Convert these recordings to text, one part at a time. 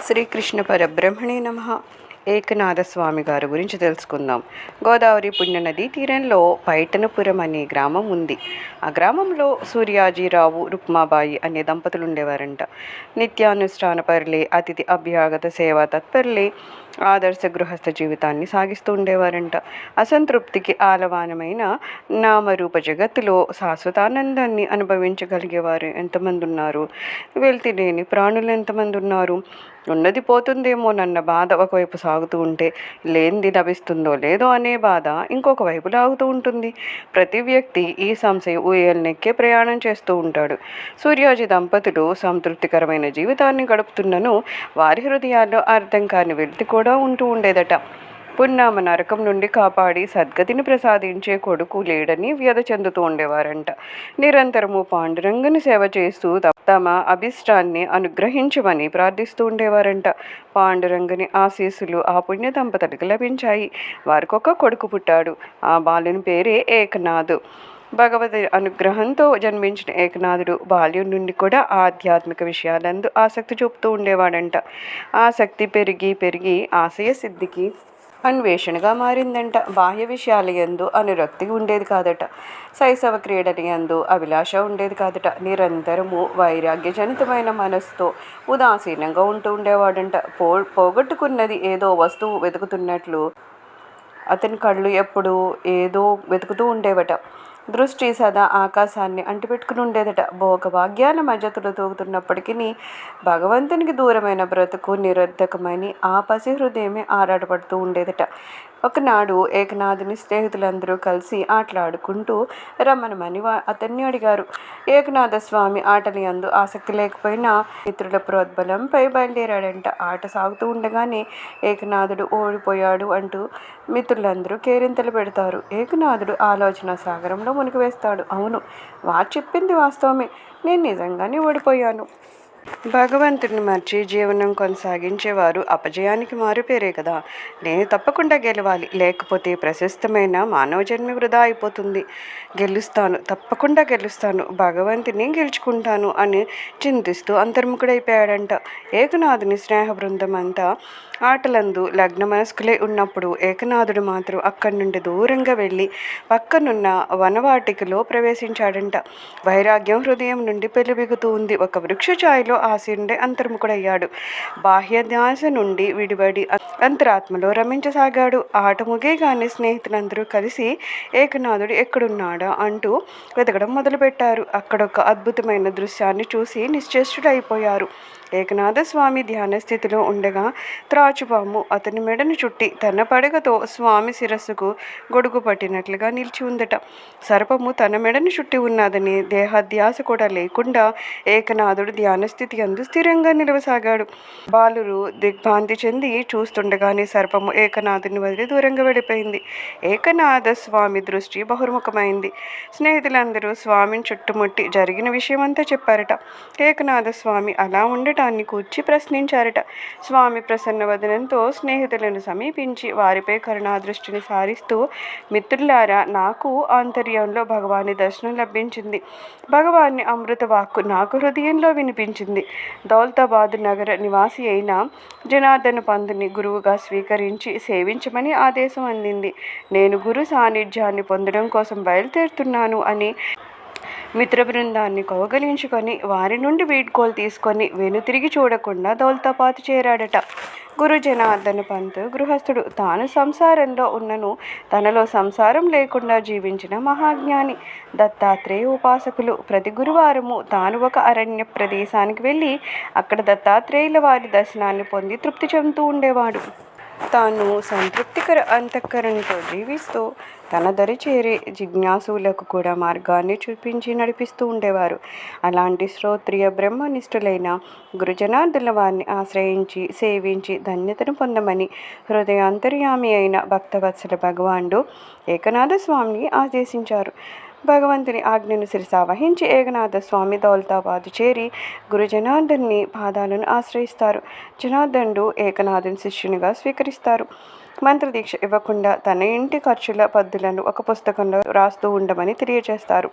శ్రీకృష్ణ పరబ్రహ్మణే నమః. ఏకనాథ స్వామి గారి గురించి తెలుసుకుందాం. గోదావరి పుణ్యనది తీరంలో పైటనపురం అనే గ్రామం ఉంది. ఆ గ్రామంలో సూర్యాజీరావు, రుక్మాబాయి అనే దంపతులు ఉండేవారంట. నిత్యానుష్ఠాన పరులే, అతిథి అభ్యాగత సేవా తత్పరులే, ఆదర్శ గృహస్థ జీవితాన్ని సాగిస్తూ ఉండేవారంట. అసంతృప్తికి ఆలవానమైన నామరూప జగత్తులో శాశ్వతానందాన్ని అనుభవించగలిగేవారు ఎంతమంది ఉన్నారు? వెళ్తి లేని ప్రాణులు ఎంతమంది ఉన్నారు? ఉన్నది పోతుందేమోనన్న బాధ ఒకవైపు సాగుతూ ఉంటే, లేనిది లభిస్తుందో లేదో అనే బాధ ఇంకొక వైపు లాగుతూ ఉంటుంది. ప్రతి వ్యక్తి ఈ సంశయ ఊయలనెక్కే ప్రయాణం చేస్తూ ఉంటాడు. సూర్యాజీ దంపతులు సంతృప్తికరమైన జీవితాన్ని గడుపుతున్నను వారి హృదయాల్లో అర్థం కాని వెలితి కూడా ఉంటూ ఉండేదట. పున్నామ నరకం నుండి కాపాడి సద్గతిని ప్రసాదించే కొడుకు లేడని వ్యధ చెందుతూ ఉండేవారంట. నిరంతరము పాండురంగని సేవ చేస్తూ తమ అభిష్టాన్ని అనుగ్రహించమని ప్రార్థిస్తూ ఉండేవారంట. పాండురంగని ఆశీస్సులు ఆ పుణ్య దంపతులకు లభించాయి. వారికొక కొడుకు పుట్టాడు. ఆ బాలుని పేరే ఏకనాథు. భగవతి అనుగ్రహంతో జన్మించిన ఏకనాథుడు బాల్యం నుండి కూడా ఆధ్యాత్మిక విషయాలందు ఆసక్తి చూపుతూ ఉండేవాడంట. ఆసక్తి పెరిగి పెరిగి ఆశయ సిద్ధికి అన్వేషణగా మారిందంట. బాహ్య విషయాల యందు అనురక్తి ఉండేది కాదట. శైశవ క్రీడల యందు అభిలాష ఉండేది కాదట. నిరంతరము వైరాగ్యజనితమైన మనస్సుతో ఉదాసీనంగా ఉంటూ ఉండేవాడంట. పోగొట్టుకున్నది ఏదో వస్తువు వెతుకుతున్నట్లు అతని కళ్ళు ఎప్పుడూ ఏదో వెతుకుతూ ఉండేవట. దృష్టి సదా ఆకాశాన్ని అంటిపెట్టుకుని ఉండేదట. భోగభాగ్యాల మధ్యతులు తూగుతున్నప్పటికీ భగవంతునికి దూరమైన బ్రతుకు నిరర్ధకమని ఆ పసి హృదయమే ఆరాటపడుతూ ఉండేదట. ఒకనాడు ఏకనాథుని స్నేహితులందరూ కలిసి ఆటలాడుకుంటూ రమ్మనమని అతన్ని అడిగారు. ఏకనాథ స్వామి ఆటలు యందు ఆసక్తి లేకపోయినా మిత్రుల ప్రోద్బలంపై బయలుదేరాడంట. ఆట సాగుతూ ఉండగానే ఏకనాథుడు ఓడిపోయాడు అంటూ మిత్రులందరూ కేరింతలు పెడతారు. ఏకనాథుడు ఆలోచన సాగరంలో మునిగి వేస్తాడు. అవును, వారు చెప్పింది వాస్తవమే, నేను నిజంగానే ఓడిపోయాను. భగవంతుడిని మర్చి జీవనం కొనసాగించేవారు అపజయానికి మారుపేరే కదా. నేను తప్పకుండా గెలవాలి, లేకపోతే ప్రశస్తమైన మానవ జన్మ వృధా అయిపోతుంది. గెలుస్తాను, తప్పకుండా గెలుస్తాను, భగవంతుని గెలుచుకుంటాను అని చింతిస్తూ అంతర్ముఖుడైపోయాడంట. ఏకనాథుని స్నేహ బృందం అంతా ఆటలందు లగ్న మనస్కులే ఉన్నప్పుడు ఏకనాథుడు మాత్రం అక్కడి నుండి దూరంగా వెళ్ళి పక్కనున్న వనవాటికలో ప్రవేశించాడంట. వైరాగ్యం హృదయం నుండి పెళ్లిబిగుతూ ఉంది. ఒక వృక్ష ఛాయలో ఆసీనుడే అంతర్ముఖుడయ్యాడు. బాహ్య ధ్యాస నుండి విడిబడి అంతరాత్మలో రమించసాగాడు. ఆట ముగియగానే స్నేహితులందరూ కలిసి ఏకనాథుడు ఎక్కడున్నాడా అంటూ వెతకడం మొదలుపెట్టారు. అక్కడొక అద్భుతమైన దృశ్యాన్ని చూసి నిశ్చేష్టుడైపోయారు. ఏకనాథ స్వామి ధ్యాన స్థితిలో ఉండగా త్రాచుపాము అతని మెడను చుట్టి తన పడగతో స్వామి శిరస్సుకు గొడుగు పట్టినట్లుగా నిలిచి ఉందట. సర్పము తన మెడను చుట్టి ఉన్నదని దేహాధ్యాస కూడా లేకుండా ఏకనాథుడు ధ్యాన స్థితి అందు స్థిరంగా నిలవసాగాడు. బాలురు దిగ్భ్రాంతి చెంది చూస్తుండగానే సర్పము ఏకనాథుని వదిలి దూరంగా వెళ్ళిపోయింది. ఏకనాథ స్వామి దృష్టి బహుర్ముఖమైంది. స్నేహితులందరూ స్వామిని చుట్టుముట్టి జరిగిన విషయమంతా చెప్పారట. ఏకనాథ స్వామి అలా ఉండటాన్ని కూర్చి ప్రశ్నించారట. స్వామి ప్రసన్న వదనంతో స్నేహితులను సమీపించి వారిపై కరుణా దృష్టిని సారిస్తూ, మిత్రులారా, నాకు ఆంతర్యంలో భగవాని దర్శనం లభించింది. భగవాని అమృత వాక్కు నాకు హృదయంలో వినిపించింది. దౌలతాబాద్ నగర నివాసి అయిన జనార్దన పంతుని గురువుగా స్వీకరించి సేవించమని ఆదేశం అందింది. నేను గురు సాన్నిధ్యాన్ని పొందడం కోసం బయలుదేరుతున్నాను అని మిత్ర బృందాన్ని కౌగలించుకొని వారి నుండి వీడ్కోలు తీసుకొని వెనుతిరిగి చూడకుండా దౌలతాబాద్ చేరాడట. గురు జనార్దన పంత్ గృహస్థుడు. తాను సంసారంలో ఉన్నను తనలో సంసారం లేకుండా జీవించిన మహాజ్ఞాని. దత్తాత్రేయ ఉపాసకులు. ప్రతి గురువారము తాను ఒక అరణ్య ప్రదేశానికి వెళ్ళి అక్కడ దత్తాత్రేయుల వారి దర్శనాన్ని పొంది తృప్తి చెందుతూ ఉండేవాడు. తాను సంతృప్తికర అంతఃకరణతో జీవిస్తూ తన దరి చేరే జిజ్ఞాసులకు కూడా మార్గాన్ని చూపించి నడిపిస్తూ ఉండేవారు. అలాంటి శ్రోత్రియ బ్రహ్మనిష్ఠులైన గురుజనార్దుల వారిని ఆశ్రయించి సేవించి ధన్యతను పొందమని హృదయాంతర్యామి అయిన భక్తవత్సల భగవానుడు ఏకనాథ స్వామిని ఆదేశించారు. భగవంతుని ఆజ్ఞను శిరసావహించి ఏకనాథ స్వామి దౌలతాబాదు చేరి గురు జనార్దన్ని పాదాలను ఆశ్రయిస్తారు. జనార్దనుడు ఏకనాథుని శిష్యునిగా స్వీకరిస్తారు. మంత్రదీక్ష ఇవ్వకుండా తన ఇంటి ఖర్చుల పద్దులను ఒక పుస్తకంలో రాస్తూ ఉండమని తెలియజేస్తారు.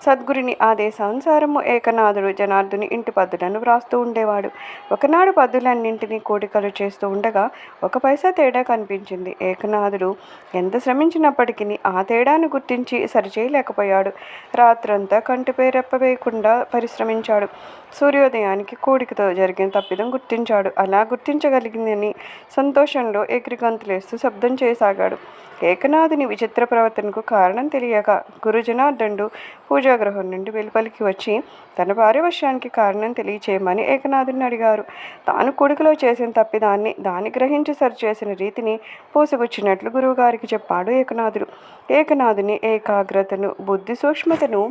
సద్గురుని ఆదేశానుసారము ఏకనాథుడు జనార్దుని ఇంటి పద్దులను వ్రాస్తూ ఉండేవాడు. ఒకనాడు పద్దులన్నింటినీ కూడికలు చేస్తూ ఉండగా ఒక పైసా తేడా కనిపించింది. ఏకనాథుడు ఎంత శ్రమించినప్పటికీ ఆ తేడాను గుర్తించి సరిచేయలేకపోయాడు. రాత్రంతా కంటిపై రెప్పవేయకుండా పరిశ్రమించాడు. సూర్యోదయానికి కూడికతో జరిగిన తప్పిదం గుర్తించాడు. అలా గుర్తించగలిగిందని సంతోషంలో ఎగిరిగంతులేస్తూ శబ్దం చేయసాగాడు. ఏకనాథుని విచిత్ర ప్రవర్తనకు కారణం తెలియక గురుజనార్దనుడు పూజాగృహం నుండి వెలుపలికి వచ్చి తన పారివశ్యానికి కారణం తెలియచేయమని ఏకనాథుని అడిగారు. తాను కొడుకులో చేసిన తప్పిదాన్ని దాన్ని గ్రహించి సరిచేసిన రీతిని పోసుగుచ్చినట్లు గురువుగారికి చెప్పాడు ఏకనాథుడు. ఏకనాథుని ఏకాగ్రతను, బుద్ధి సూక్ష్మతను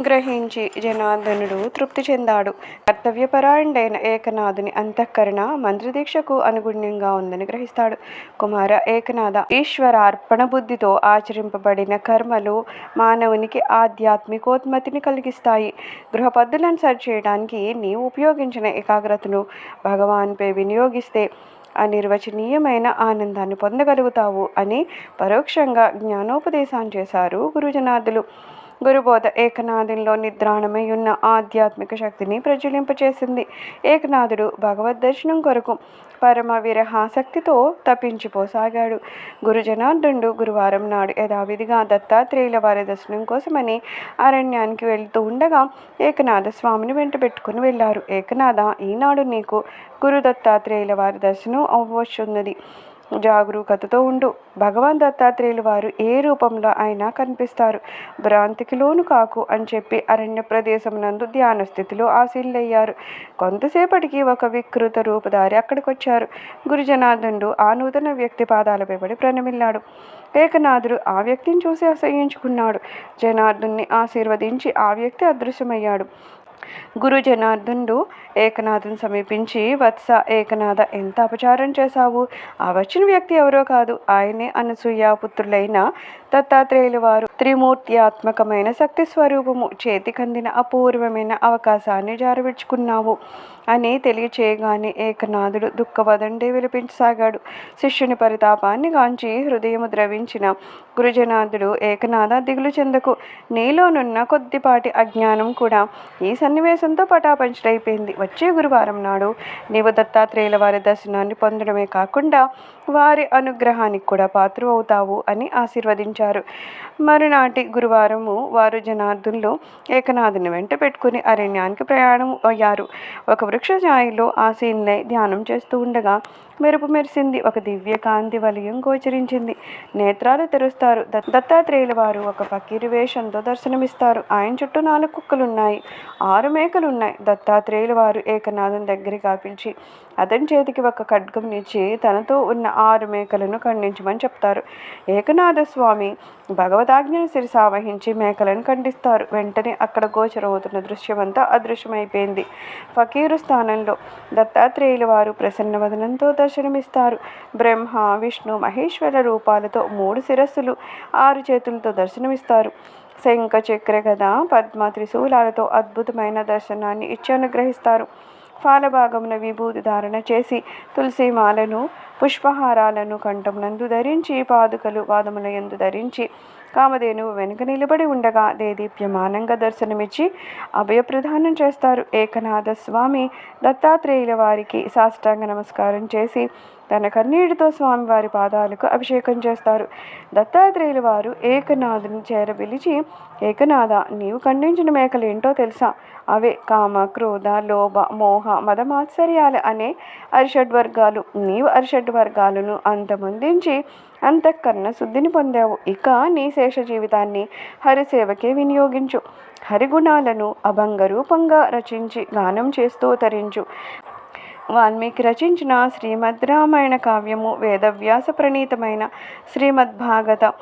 గ్రహించి జనార్దనుడు తృప్తి చెందాడు. కర్తవ్యపరాయణుడైన ఏకనాథుని అంతఃకరణ మంత్రదీక్షకు అనుగుణ్యంగా ఉందని గ్రహిస్తాడు. కుమార ఏకనాథ, ఈశ్వరార్పణ బుద్ధితో ఆచరింపబడిన కర్మలు మానవునికి ఆధ్యాత్మికోత్మతిని కలిగిస్తాయి. గృహ పద్ధతులను సరిచేయడానికి నీవు ఉపయోగించిన ఏకాగ్రతను భగవాన్పై వినియోగిస్తే అనిర్వచనీయమైన ఆనందాన్ని పొందగలుగుతావు అని పరోక్షంగా జ్ఞానోపదేశాన్ని చేశారు గురుజనార్దులు. గురుబోధ ఏకనాథునిలో నిద్రాణమై ఉన్న ఆధ్యాత్మిక శక్తిని ప్రజ్వలింపచేసింది. ఏకనాథుడు భగవద్ దర్శనం కొరకు పరమ విరహాసక్తితో తప్పించిపోసాగాడు. గురుజనార్దనుడు గురువారం నాడు యథావిధిగా దత్తాత్రేయుల వారి దర్శనం కోసమని అరణ్యానికి వెళ్తూ ఉండగా ఏకనాథ స్వామిని వెంట పెట్టుకుని వెళ్ళారు. ఏకనాథ, ఈనాడు నీకు గురు దత్తాత్రేయుల వారి దర్శనం అవ్వచ్చున్నది. జాగరూకతతో ఉండు. భగవాన్ దత్తాత్రేయులు వారు ఏ రూపంలో అయినా కనిపిస్తారు. భ్రాంతికి లోను కాకు అని చెప్పి అరణ్య ప్రదేశం నందు ధ్యాన స్థితిలో ఆశీనులయ్యారు. కొంతసేపటికి ఒక వికృత రూపధారి అక్కడికొచ్చారు. గురుజనార్దనుడు ఆ నూతన వ్యక్తి పాదాలపై పడి ప్రణమిల్లాడు. ఏకనాథుడు ఆ వ్యక్తిని చూసి అసహ్యించుకున్నాడు. జనార్దుని ఆశీర్వదించి ఆ వ్యక్తి అదృశ్యమయ్యాడు. గురు జనార్దనుడు ఏకనాథుని సమీపించి, వత్స ఏకనాథ, ఎంత అపచారం చేశావు? ఆ వచ్చిన వ్యక్తి ఎవరో కాదు, ఆయనే అనసూయ పుత్రులైన దత్తాత్రేయుల వారు. త్రిమూర్త్యాత్మకమైన శక్తి స్వరూపము. చేతికందిన అపూర్వమైన అవకాశాన్ని జారవిడ్చుకున్నావు అని తెలియచేయగానే ఏకనాథుడు దుఃఖవదండే విలపించసాగాడు. శిష్యుని పరితాపాన్ని గాంచి హృదయము ద్రవించిన గురుజనాథుడు, ఏకనాథ, దిగులు చెందకు. నీలోనున్న కొద్దిపాటి అజ్ఞానం కూడా ఈ సన్నివేశంతో పటాపంచలైపోయింది. వచ్చే గురువారం నాడు నీవు దత్తాత్రేయుల వారి దర్శనాన్ని పొందడమే కాకుండా వారి అనుగ్రహానికి కూడా పాత్ర అవుతావు అని ఆశీర్వదించారు. మరునాటి గురువారము వారు జనార్దనులు ఏకనాథుని వెంట పెట్టుకుని అరణ్యానికి ప్రయాణం అయ్యారు. ఒక వృక్ష ఛాయలో ఆసీనులై ధ్యానం చేస్తూ ఉండగా మెరుపు మెరిసింది. ఒక దివ్య కాంతి వలయం గోచరించింది. నేత్రాలు తెరుస్తారు. దత్తాత్రేయుల వారు ఒక ఫకీరు వేషంతో దర్శనమిస్తారు. ఆయన చుట్టూ 4 కుక్కలున్నాయి, 6 మేకలున్నాయి. దత్తాత్రేయుల వారు ఏకనాథుని దగ్గరికి పిలిచి అతని చేతికి ఒక ఖడ్గం ఇచ్చి తనతో ఉన్న 6 మేకలను ఖండించమని చెప్తారు. ఏకనాథ స్వామి భగవదాజ్ఞను శిరసావహించి మేకలను ఖండిస్తారు. వెంటనే అక్కడ గోచరమవుతున్న దృశ్యమంతా అదృశ్యమైపోయింది. ఫకీరు స్థానంలో దత్తాత్రేయుల వారు ప్రసన్నవదనంతో దర్శనమిస్తారు. బ్రహ్మ, విష్ణు, మహేశ్వర రూపాలతో 3 శిరస్సులు, 6 చేతులతో దర్శనమిస్తారు. శంఖ, చక్ర, గద, పద్మ, త్రిశూలాలతో అద్భుతమైన దర్శనాన్ని ఇచ్చి అనుగ్రహిస్తారు. ఫాలభాగమున విభూతి ధారణ చేసి తులసిమాలను, పుష్పహారాలను కంఠమునందు ధరించి, పాదుకలు పాదముల యందు ధరించి కామధేనువు వెనుక నిలబడి ఉండగా దేదీప్యమానంగా దర్శనమిచ్చి అభయప్రదానం చేస్తారు. ఏకనాథ స్వామి దత్తాత్రేయుల వారికి సాష్టాంగ నమస్కారం చేసి తన కన్నీటితో స్వామివారి పాదాలకు అభిషేకం చేస్తారు. దత్తాత్రేయుల వారు ఏకనాథుని చేరబిలిచి, ఏకనాథ, నీవు ఖండించిన మేకలేంటో తెలుసా? అవే కామ, క్రోధ, లోభ, మోహ, మదమాత్సర్యాలు అనే అరిషడ్వర్గాలు. నీవు అరిషడ్వర్గాలను అంతమొందించి అంతఃకరణ శుద్ధిని పొందావు. ఇక నీ శేష జీవితాన్ని హరిసేవకే వినియోగించు. హరిగుణాలను అభంగ రూపంగా రచించి గానం చేస్తూ తరించు. వాల్మీకి రచించిన శ్రీమద్ రామాయణ కావ్యము, వేదవ్యాస ప్రణీతమైన శ్రీమద్భాగవత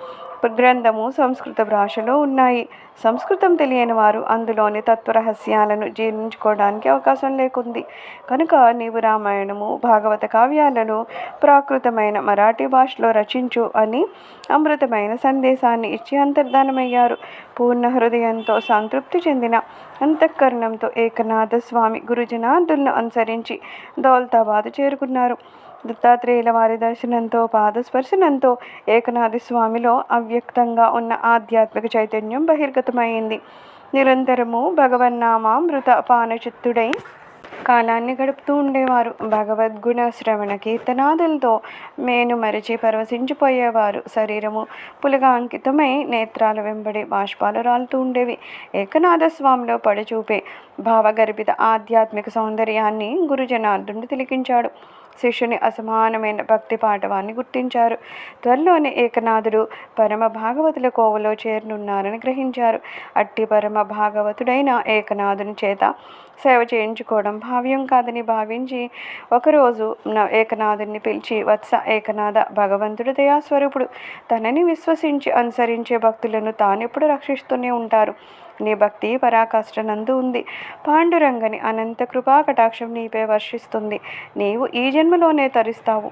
గ్రంథము సంస్కృత భాషలో ఉన్నాయి. సంస్కృతం తెలియని వారు అందులోని తత్వరహస్యాలను జీర్ణించుకోవడానికి అవకాశం లేకుంది. కనుక నీవు రామాయణము, భాగవత కావ్యాలను ప్రాకృతమైన మరాఠీ భాషలో రచించు అని అమృతమైన సందేశాన్ని ఇచ్చి అంతర్ధానమయ్యారు. పూర్ణ హృదయంతో సంతృప్తి చెందిన అంతఃకరణంతో ఏకనాథ స్వామి గురుజనార్దులను అనుసరించి దౌలతాబాద్ చేరుకున్నారు. దత్తాత్రేయుల వారి దర్శనంతో, పాదస్పర్శనంతో ఏకనాథ స్వామిలో అవ్యక్తంగా ఉన్న ఆధ్యాత్మిక చైతన్యం బహిర్గతమైంది. నిరంతరము భగవన్నామామృత పానచిత్తుడై కాలాన్ని గడుపుతూ ఉండేవారు. భగవద్గుణ శ్రవణ కీర్తనాదులతో మేను మరిచి పరవశించిపోయేవారు. శరీరము పులగా అంకితమై నేత్రాల వెంబడి బాష్పాలు రాలుతూ ఉండేవి. ఏకనాథ స్వామిలో పడచూపే భావగర్భిత ఆధ్యాత్మిక సౌందర్యాన్ని గురుజనార్దుడు తిలకించాడు. శిష్యుని అసమానమైన భక్తి పాఠవాన్ని గుర్తించారు. త్వరలోనే ఏకనాథుడు పరమ భాగవతుల కోవలో చేరనున్నారని గ్రహించారు. అట్టి పరమ భాగవతుడైన ఏకనాథుని చేత సేవ చేయించుకోవడం భావ్యం కాదని భావించి ఒకరోజు ఏకనాథుని పిలిచి, వత్స ఏకనాథ, భగవంతుడు దయాస్వరూపుడు. తనని విశ్వసించి అనుసరించే భక్తులను తానెప్పుడు రక్షిస్తూనే ఉంటారు. నీ భక్తి పరాకాష్ఠనందు ఉంది. పాండురంగని అనంత కృపా కటాక్షం నీపై వర్షిస్తుంది. నీవు ఈ జన్మలోనే తరిస్తావు.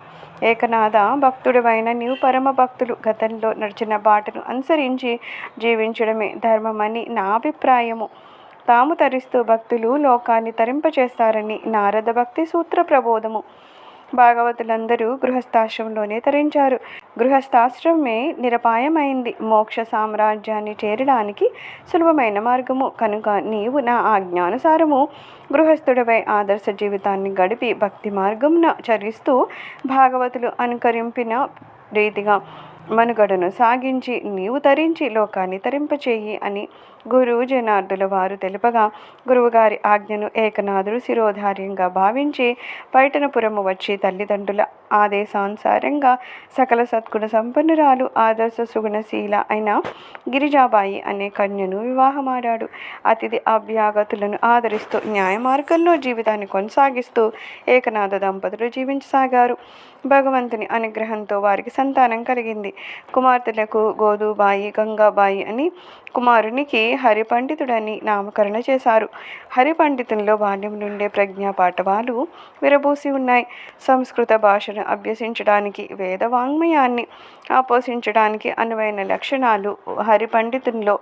ఏకనాథ, భక్తుడివైన నీవు పరమ భక్తులు గతంలో నడిచిన బాటను అనుసరించి జీవించడమే ధర్మమని నా అభిప్రాయము. తాము తరిస్తూ భక్తులు లోకాన్ని తరింపచేస్తారని నారద భక్తి సూత్ర ప్రబోధము. భాగవతులందరూ గృహస్థాశ్రమంలోనే తరించారు. గృహస్థాశ్రమే నిరపాయమైంది. మోక్ష సామ్రాజ్యాన్ని చేరడానికి సులభమైన మార్గము కనుక నీవు నా ఆజ్ఞానుసారము గృహస్థుడిపై ఆదర్శ జీవితాన్ని గడిపి భక్తి మార్గమున చరిస్తూ భాగవతులు అనుకరింపిన రీతిగా మనుగడను సాగించి నీవు తరించి లోకాన్ని తరింపచేయి అని గురువు జనార్దుల వారు తెలుపగా, గురువుగారి ఆజ్ఞను ఏకనాథుడు శిరోధార్యంగా భావించి పైటనపురము వచ్చి తల్లిదండ్రుల ఆదేశానుసారంగా సకల సద్గుణ సంపన్నురాలు ఆదర్శ సుగుణశీల అయిన గిరిజాబాయి అనే కన్యను వివాహమాడాడు. అతిథి అభ్యాగతులను ఆదరిస్తూ న్యాయ మార్గంలో జీవితాన్ని కొనసాగిస్తూ ఏకనాథ దంపతులు జీవించసాగారు. భగవంతుని అనుగ్రహంతో వారికి సంతానం కలిగింది. కుమార్తెలకు గోదుబాయి, గంగాబాయి అని, కుమారునికి హరిపండితుడని నామకరణ చేశారు. హరిపండితుల్లో బాల్యం నుండే ప్రజ్ఞా పాఠవాలు విరబూసి ఉన్నాయి. సంస్కృత భాషను అభ్యసించడానికి, వేద వాంగ్మయాన్ని ఆపోషించడానికి అనువైన లక్షణాలు హరిపండితుల్లో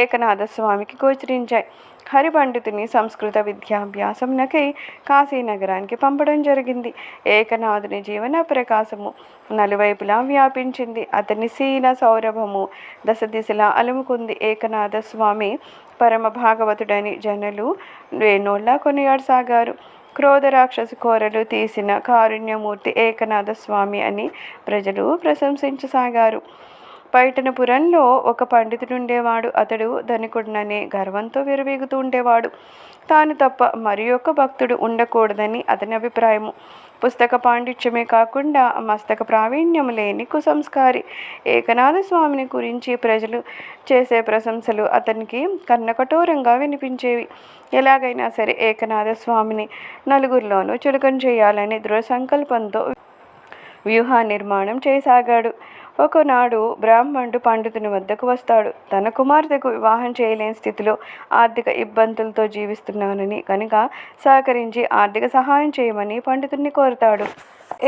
ఏకనాథ స్వామికి గోచరించాయి. హరిపండితుని సంస్కృత విద్యాభ్యాసంనకై కాశీనగరానికి పంపడం జరిగింది. ఏకనాథుని జీవన ప్రకాశము నలువైపులా వ్యాపించింది. అతని శీల సౌరభము దశ దిశలా అలుముకుంది. ఏకనాథ స్వామి పరమ భాగవతుడని జనులు వేణోళ్ళ కొనియాడసాగారు. క్రోధ రాక్షసి కోరలు తీసిన కారుణ్యమూర్తి ఏకనాథ స్వామి అని ప్రజలు ప్రశంసించసాగారు. పైటనపురంలో ఒక పండితుడుండేవాడు. అతడు ధనికుడిననే గర్వంతో విరవీగుతూ ఉండేవాడు. తాను తప్ప మరి ఒక భక్తుడు ఉండకూడదని అతని అభిప్రాయము. పుస్తక పాండిత్యమే కాకుండా మస్తక ప్రావీణ్యం లేని కుసంస్కారి. ఏకనాథ స్వామిని గురించి ప్రజలు చేసే ప్రశంసలు అతనికి కన్నకఠోరంగా వినిపించేవి. ఎలాగైనా సరే ఏకనాథ స్వామిని నలుగురిలోనూ చులకన చేయాలని దృఢ సంకల్పంతో వ్యూహ నిర్మాణం చేయసాగాడు. ఒకనాడు బ్రాహ్మణుడు పండితుని వద్దకు వస్తాడు. తన కుమార్తెకు వివాహం చేయలేని స్థితిలో ఆర్థిక ఇబ్బందులతో జీవిస్తున్నానని కనుక సహకరించి ఆర్థిక సహాయం చేయమని పండితుడిని కోరుతాడు.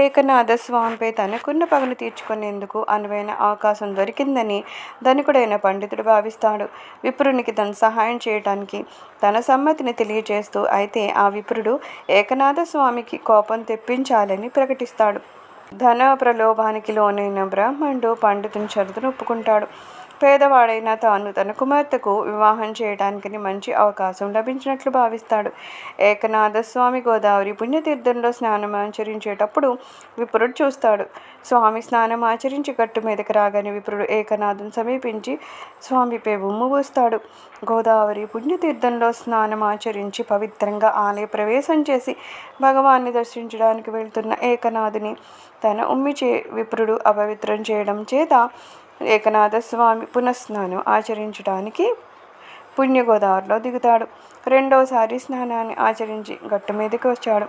ఏకనాథ స్వామిపై తనకున్న పగను తీర్చుకునేందుకు అనువైన అవకాశం దొరికిందని ధనికుడైన పండితుడు భావిస్తాడు. విప్రునికి తన సహాయం చేయడానికి తన సమ్మతిని తెలియజేస్తూ, అయితే ఆ విప్రుడు ఏకనాథ స్వామికి కోపం తెప్పించాలని ప్రకటిస్తాడు. ధన ప్రలోభానికి లోనైన బ్రాహ్మణుడు పండితుని షరతును ఒప్పుకుంటాడు. పేదవాడైన తాను తన కుమార్తెకు వివాహం చేయడానికి మంచి అవకాశం లభించినట్లు భావిస్తాడు. ఏకనాథ స్వామి గోదావరి పుణ్యతీర్థంలో స్నానం ఆచరించేటప్పుడు విప్రుడు చూస్తాడు. స్వామి స్నానం ఆచరించి గట్టు మీదకి రాగానే విప్రుడు ఏకనాథుని సమీపించి స్వామిపై ఉమ్ము పూస్తాడు. గోదావరి పుణ్యతీర్థంలో స్నానం ఆచరించి పవిత్రంగా ఆలయ ప్రవేశం చేసి భగవాన్ని దర్శించడానికి వెళ్తున్న ఏకనాథుని తన ఉమ్మిచే విప్రుడు అపవిత్రం చేయడం చేత ఏకనాథ స్వామి పునఃస్నానం ఆచరించడానికి పుణ్యగోదావరిలో దిగుతాడు. రెండోసారి స్నానాన్ని ఆచరించి గట్టు మీదకి వచ్చాడు.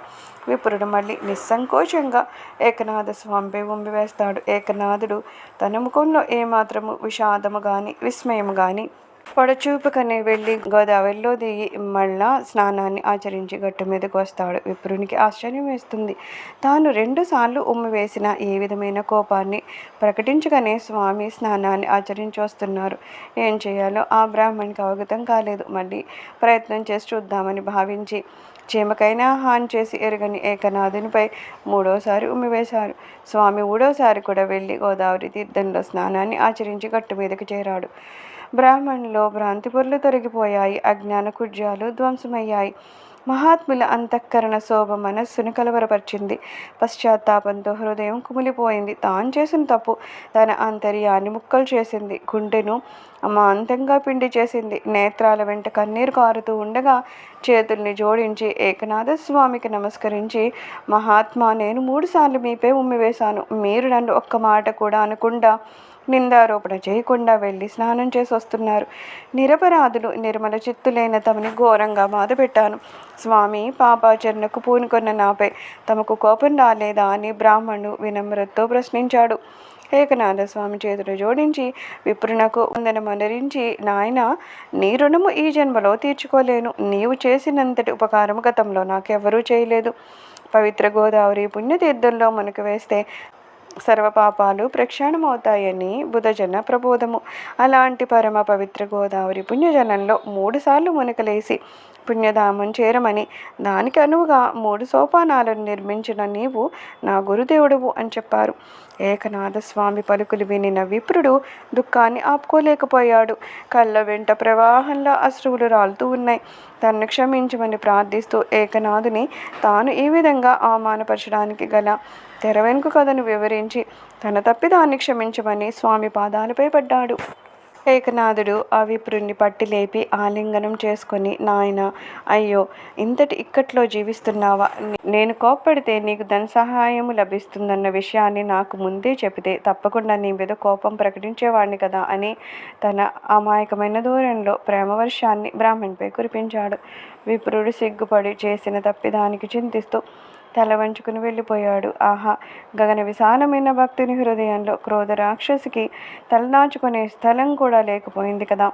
విప్రుడు మళ్ళీ నిస్సంకోచంగా ఏకనాథ స్వామిపై ఉమ్మివేస్తాడు. ఏకనాథుడు తన ముఖంలో ఏమాత్రము విషాదము కానీ విస్మయము కానీ పొడచూపుకనే వెళ్ళి గోదావరిలో దిగి మళ్ళా స్నానాన్ని ఆచరించి గట్టు మీదకు వస్తాడు. విప్రునికి ఆశ్చర్యం వేస్తుంది. తాను 2 సార్లు ఉమ్మి వేసిన ఏ విధమైన కోపాన్ని ప్రకటించగానే స్వామి స్నానాన్ని ఆచరించి వస్తున్నారు. ఏం చేయాలో ఆ బ్రాహ్మణికి అవగతం కాలేదు. మళ్ళీ ప్రయత్నం చేసి చూద్దామని భావించి చీమకైనా హాని చేసి ఎరగని ఏకనాథునిపై 3వసారి ఉమ్మివేశారు. స్వామి 3వసారి కూడా వెళ్ళి గోదావరి తీర్థంలో స్నానాన్ని ఆచరించి గట్టు మీదకి చేరాడు. బ్రాహ్మణులో భ్రాంతి పొరలు తొలగిపోయాయి, అజ్ఞాన కుడ్యాలు ధ్వంసమయ్యాయి. మహాత్ముల అంతఃకరణ శోభ మనస్సును కలవరపరిచింది. పశ్చాత్తాపంతో హృదయం కుమిలిపోయింది. తాను చేసిన తప్పు తన అంతర్యాన్ని ముక్కలు చేసింది. గుండెను అమాంతంగా పిండి చేసింది. నేత్రాల వెంట కన్నీరు కారుతూ ఉండగా చేతుల్ని జోడించి ఏకనాథ స్వామికి నమస్కరించి, మహాత్మా, నేను 3 సార్లు మీపై ఉమ్మివేశాను. మీరు నన్ను ఒక్క మాట కూడా అనకుండా, నిందారోపణ చేయకుండా వెళ్ళి స్నానం చేసి వస్తున్నారు. నిరపరాధులు నిర్మల చిత్తులైన తమని ఘోరంగా బాధపెట్టాను. స్వామి, పాపాచరణకు పూనుకొన్న నాపై తమకు కోపం రాలేదా అని బ్రాహ్మణుడు వినమ్రతతో ప్రశ్నించాడు. ఏకనాథ స్వామి చేతులు జోడించి విప్రునకు వందనమనరించి, నాయన, నీ రుణము ఈ జన్మలో తీర్చుకోలేను. నీవు చేసినంతటి ఉపకారము గతంలో నాకెవ్వరూ చేయలేదు. పవిత్ర గోదావరి పుణ్యతీర్థంలో మునక వేస్తే సర్వపాపాలు ప్రక్షాళనమవుతాయని బుధజన ప్రబోధము. అలాంటి పరమ పవిత్ర గోదావరి పుణ్యజలంలో 3 సార్లు మునకలేసి పుణ్యధామం చేరమని, దానికి అనువుగా 3 సోపానాలను నిర్మించిన నీవు నా గురుదేవుడువు అని చెప్పారు. ఏకనాథ స్వామి పలుకులు వినిన విప్రుడు దుఃఖాన్ని ఆపుకోలేకపోయాడు. కళ్ళ వెంట ప్రవాహంలో అశ్రువులు రాలుతూ ఉన్నాయి. తన్ను క్షమించమని ప్రార్థిస్తూ ఏకనాథుని తాను ఈ విధంగా అవమానపరచడానికి గల తెర వెనుక కథను వివరించి తన తప్పిదాన్ని క్షమించమని స్వామి పాదాలపై పడ్డాడు. ఏకనాథుడు ఆ విప్రుణ్ణి పట్టి లేపి ఆలింగనం చేసుకొని, నాయన, అయ్యో, ఇంతటి ఇక్కట్లో జీవిస్తున్నావా? నేను కోప్పడితే నీకు ధన సహాయము లభిస్తుందన్న విషయాన్ని నాకు ముందే చెబితే తప్పకుండా నీ మీద కోపం ప్రకటించేవాడిని కదా అని తన అమాయకమైన ధోరణిలో ప్రేమవర్షాన్ని బ్రాహ్మణ్పై కురిపించాడు. విప్రుడు సిగ్గుపడి చేసిన తప్పిదానికి చింతిస్తూ తల వంచుకుని వెళ్ళిపోయాడు. ఆహా, గగన విశాలమైన భక్తుని హృదయంలో క్రోధ రాక్షసికి తలదాచుకునే స్థలం కూడా లేకపోయింది కదా.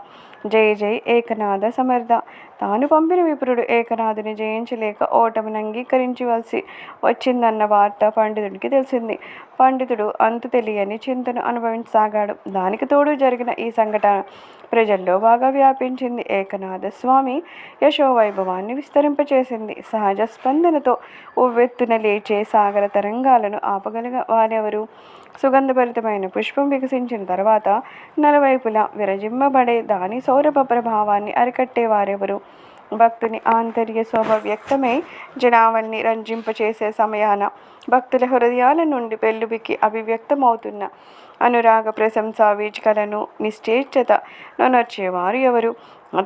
జై జై ఏకనాథ సమర్థ. తాను పంపిన విప్రుడు ఏకనాథుని జయించలేక ఓటమిని అంగీకరించవలసి వచ్చిందన్న వార్త పండితుడికి తెలిసింది. పండితుడు అంతు తెలియని చింతను అనుభవించసాగాడు. దానికి తోడు జరిగిన ఈ సంఘటన ప్రజల్లో బాగా వ్యాపించింది. ఏకనాథ స్వామి యశోవైభవాన్ని విస్తరింపచేసింది. సహజ స్పందనతో ఉవ్వెత్తున లేచే సాగర తరంగాలను ఆపగలిగ వారెవరు? సుగంధభరితమైన పుష్పం వికసించిన తర్వాత నలువైపులా విరజిమ్మబడే దాని సౌరభ ప్రభావాన్ని అరికట్టేవారెవరు? భక్తుని ఆంతర్య శోభ వ్యక్తమై జనావల్ని రంజింపచేసే సమయాన భక్తుల హృదయాల నుండి పెళ్ళుబికి అభివ్యక్తమవుతున్న అనురాగ ప్రశంసా వీచికలను నిశ్చేష్టత నొనర్చేవారు ఎవరు?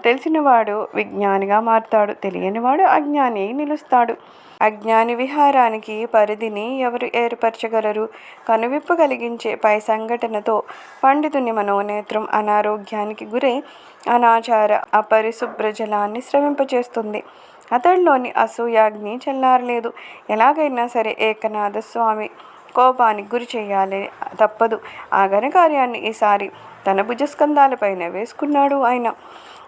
తెలిసినవాడు విజ్ఞానిగా మారతాడు, తెలియనివాడు అజ్ఞాని నిలుస్తాడు. అజ్ఞాని విహారానికి పరిధిని ఎవరు ఏర్పరచగలరు? కనువిప్పు కలిగించే పై సంఘటనతో పండితుని మనోనేత్రం అనారోగ్యానికి గురై అనాచార అపరిశుభ్ర జలాన్ని స్రవింపచేస్తుంది. అతడిలోని అసూయాగ్ని చల్లారలేదు. ఎలాగైనా సరే ఏకనాథ స్వామి కోపానికి గురి చేయాలి తప్పదు. ఆ ఘనకార్యాన్ని ఈసారి తన భుజస్కంధాలపైన వేసుకున్నాడు ఆయన.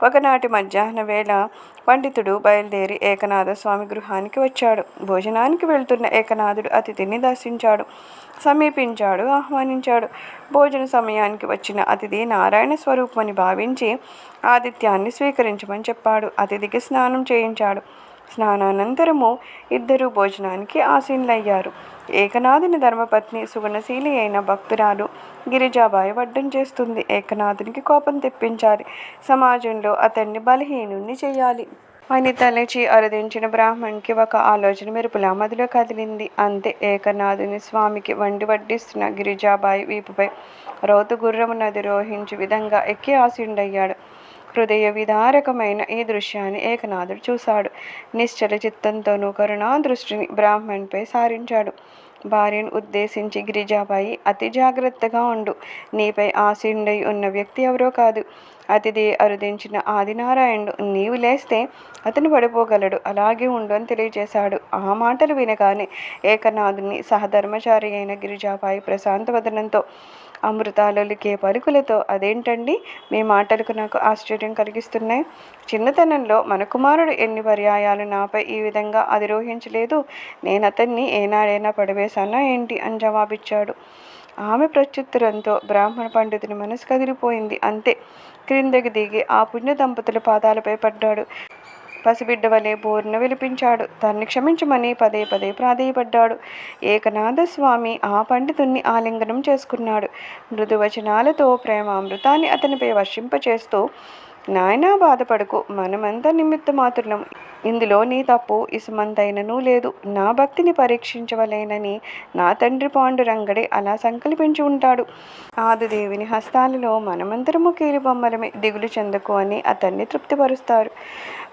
ఒకనాటి మధ్యాహ్న వేళ పండితుడు బయలుదేరి ఏకనాథ స్వామి గృహానికి వచ్చాడు. భోజనానికి వెళ్తున్న ఏకనాథుడు అతిథిని దర్శించాడు, సమీపించాడు, ఆహ్వానించాడు. భోజన సమయానికి వచ్చిన అతిథి నారాయణ స్వరూపమని భావించి ఆతిథ్యాన్ని స్వీకరించమని చెప్పాడు. అతిథికి స్నానం చేయించాడు. స్నానానంతరము ఇద్దరు భోజనానికి ఆసీనులయ్యారు. ఏకనాథుని ధర్మపత్ని సుగుణశీలి అయిన భక్తురాలు గిరిజాబాయి వడ్డం చేస్తుంది. ఏకనాథునికి కోపం తెప్పించాలి, సమాజంలో అతన్ని బలహీనుణ్ణి చేయాలి అని తలచి అరుదించిన బ్రాహ్మణ్కి ఒక ఆలోచన మెరుపులా మదిలో కదిలింది. అంతే. ఏకనాథుని స్వామికి వండి వడ్డిస్తున్న గిరిజాబాయి వీపుపై రోతు గుర్రమును అధిరోహించు విధంగా ఎక్కి ఆసీనుడయ్యాడు. హృదయ విదారకమైన ఈ దృశ్యాన్ని ఏకనాథుడు చూశాడు. నిశ్చల చిత్తంతోనూ కరుణా దృష్టిని బ్రాహ్మణ్పై సారించాడు. భార్యను ఉద్దేశించి గిరిజాబాయి, అతి జాగ్రత్తగా ఉండు. నీపై ఆసీనుడై ఉన్న వ్యక్తి ఎవరో కాదు, అతిథి అరుదించిన ఆదినారాయణుడు. నీవు లేస్తే అతను పడిపోగలడు, అలాగే ఉండు అని తెలియజేశాడు. ఆ మాటలు వినగానే ఏకనాథుని సహధర్మచారి అయిన గిరిజాబాయి ప్రశాంత వదనంతో అమృతాలొలికే పలుకులతో, అదేంటండి, మీ మాటలకు నాకు ఆశ్చర్యం కలిగిస్తున్నాయి. చిన్నతనంలో మన కుమారుడు ఎన్ని పర్యాయాలు నాపై ఈ విధంగా అధిరోహించలేదు. నేను అతన్ని ఏనాడైనా పడవేశానా ఏంటి అని జవాబిచ్చాడు. ఆమె ప్రత్యుత్తరంతో బ్రాహ్మణ పండితుని మనసు కదిలిపోయింది. అంతే. క్రిందకి దిగి ఆ పుణ్య దంపతుల పాదాలపై పడ్డాడు. పసిబిడ్డ వలె బోరున విలిపించాడు. తన్ని క్షమించమని పదే పదే ప్రాధేయపడ్డాడు. ఏకనాథ స్వామి ఆ పండితుణ్ణి ఆలింగనం చేసుకున్నాడు. మృదువచనాలతో ప్రేమామృతాన్ని అతనిపై వర్షింపచేస్తూ, నాయనా బాధపడకు, మనమంతా నిమిత్త మాత్రులం. ఇందులో నీ తప్పు ఇసుమంతైననూ లేదు. నా భక్తిని పరీక్షించవలేనని నా తండ్రి పాండురంగడే అలా సంకల్పించి ఉంటాడు. ఆదిదేవిని హస్తాలలో మనమంతరము కీలుబొమ్మలమే, దిగులు చెందకు అని అతన్ని తృప్తిపరుస్తారు.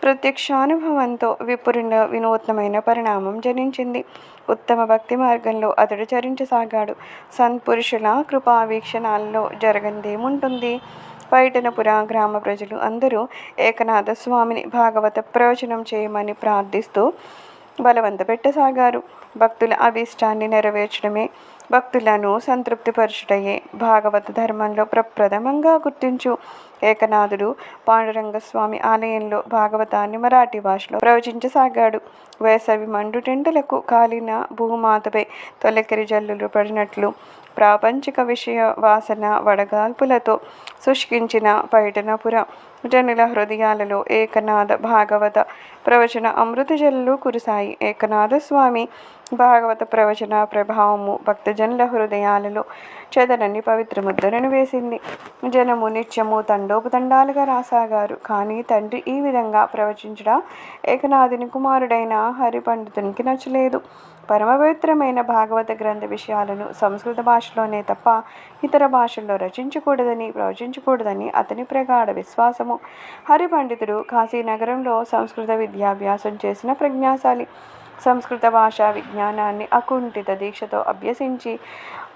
ప్రత్యక్షానుభవంతో విపురుల వినూత్నమైన పరిణామం జనించింది. ఉత్తమ భక్తి మార్గంలో అతడు చరించసాగాడు. సత్పురుషుల కృపావీక్షణాల్లో జరగందేముంటుంది? పైటనపుర గ్రామ ప్రజలు అందరూ ఏకనాథ స్వామిని భాగవత ప్రవచనం చేయమని ప్రార్థిస్తూ బలవంత పెట్టసాగారు. భక్తుల అభీష్టాన్ని నెరవేర్చడమే, భక్తులను సంతృప్తిపరచుటయే భాగవత ధర్మంలో ప్రప్రథమంగా గుర్తించు. ఏకనాథుడు పాండురంగస్వామి ఆలయంలో భాగవతాన్ని మరాఠీ భాషలో ప్రవచించసాగాడు. వేసవి మండుటెండలకు కాలిన భూమాతపై తొలకరి జల్లులు పడినట్లు ప్రాపంచిక విషయ వాసన వడగాల్పులతో శుష్కించిన పైటనపుర జనుల హృదయాలలో ఏకనాథ భాగవత ప్రవచన అమృత జల్లు కురిశాయి. ఏకనాథ స్వామి భాగవత ప్రవచన ప్రభావము భక్తజనుల హృదయాలలో చెదరని పవిత్ర ముద్రను వేసింది. జనము నిత్యము తండోపతండాలుగా రాసాగారు. కానీ తండ్రి ఈ విధంగా ప్రవచించడం ఏకనాథుని కుమారుడైన హరి పండితునికి నచ్చలేదు. పరమ పవిత్రమైన భాగవత గ్రంథ విషయాలను సంస్కృత భాషలోనే తప్ప ఇతర భాషల్లో రచించకూడదని, ప్రవచించకూడదని అతని ప్రగాఢ విశ్వాసము. హరి పండితుడు కాశీనగరంలో సంస్కృత విద్యాభ్యాసం చేసిన ప్రజ్ఞాశాలి. సంస్కృత భాషా విజ్ఞానాన్ని అకుంఠిత దీక్షతో అభ్యసించి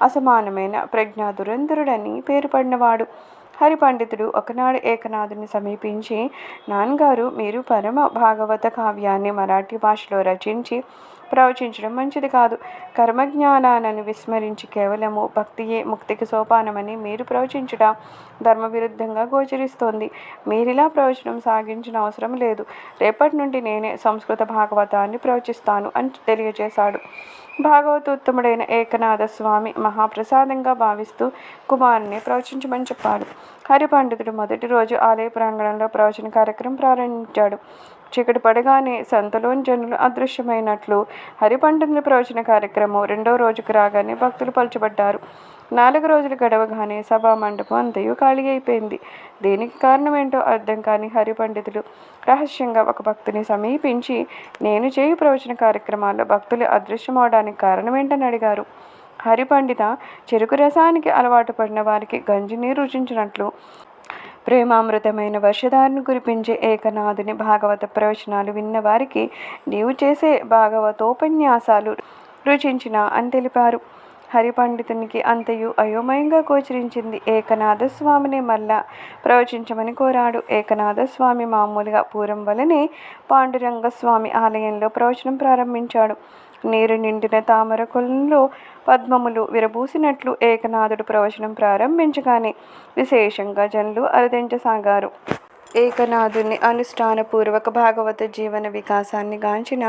అసమానమైన ప్రజ్ఞా దురంధరుడని పేరు పడినవాడు. హరి పండితుడు ఒకనాడు ఏకనాథుని సమీపించి, నాన్నగారు, మీరు పరమ భాగవత కావ్యాన్ని మరాఠీ భాషలో రచించి ప్రవచించడం మంచిది కాదు. కర్మజ్ఞానాలను విస్మరించి కేవలము భక్తియే ముక్తికి సోపానమని మీరు ప్రవచించుట ధర్మవిరుద్ధంగా గోచరిస్తోంది. మీరిలా ప్రవచనం సాగించిన అవసరం లేదు. రేపటి నుండి నేనే సంస్కృత భాగవతాన్ని ప్రవచిస్తాను అని తెలియజేశాడు. భాగవతోత్తముడైన ఏకనాథ స్వామి మహాప్రసాదంగా భావిస్తూ కుమారుని ప్రవచించమని చెప్పాడు. హరి పండితుడు మొదటి రోజు ఆలయ ప్రాంగణంలో ప్రవచన కార్యక్రమం ప్రారంభించాడు. చీకటి పడగానే సంతలోని జనులు అదృశ్యమైనట్లు హరి పండితుని ప్రవచన కార్యక్రమం రెండో రోజుకు రాగానే భక్తులు పలుచబడ్డారు. 4 రోజులు గడవగానే సభా మండపం అంతయు ఖాళీ అయిపోయింది. దీనికి కారణమేంటో అర్థం కాని హరి పండితులు రహస్యంగా ఒక భక్తుని సమీపించి, నేను చేయు ప్రవచన కార్యక్రమాల్లో భక్తులు అదృశ్యమవడానికి కారణమేంటని అడిగారు. హరి పండిత, చెరుకు రసానికి అలవాటు పడిన వారికి గంజిని రుచించినట్లు ప్రేమామృతమైన వర్షధారిని కురిపించే ఏకనాథుని భాగవత ప్రవచనాలు విన్నవారికి నీవు చేసే భాగవతోపన్యాసాలు రుచించిన అని తెలిపారు. హరి పండితునికి అంతయు అయోమయంగా గోచరించింది. ఏకనాథ స్వామిని మళ్ళా ప్రవచించమని కోరాడు. ఏకనాథ స్వామి మామూలుగా పూర్వం వలనే పాండురంగస్వామి ఆలయంలో ప్రవచనం ప్రారంభించాడు. నీరు నిండిన తామర కొలంలో పద్మములు విరబూసినట్లు ఏకనాథుడు ప్రవచనం ప్రారంభించగానే విశేషంగా జనులు అరుదించసాగారు. ఏకనాథుని అనుష్ఠానపూర్వక భాగవత జీవన వికాసాన్ని గాంచిన